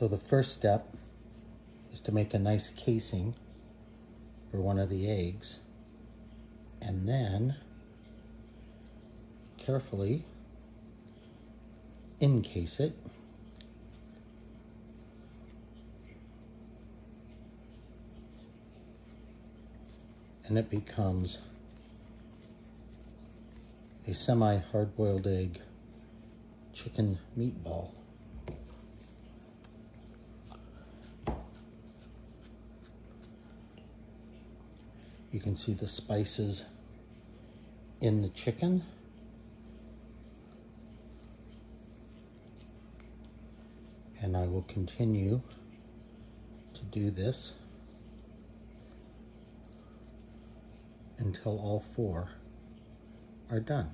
So the first step is to make a nice casing for one of the eggs, and then carefully encase it. And it becomes a semi-hard-boiled egg chicken meatball. You can see the spices in the chicken. And I will continue to do this until all 4 are done.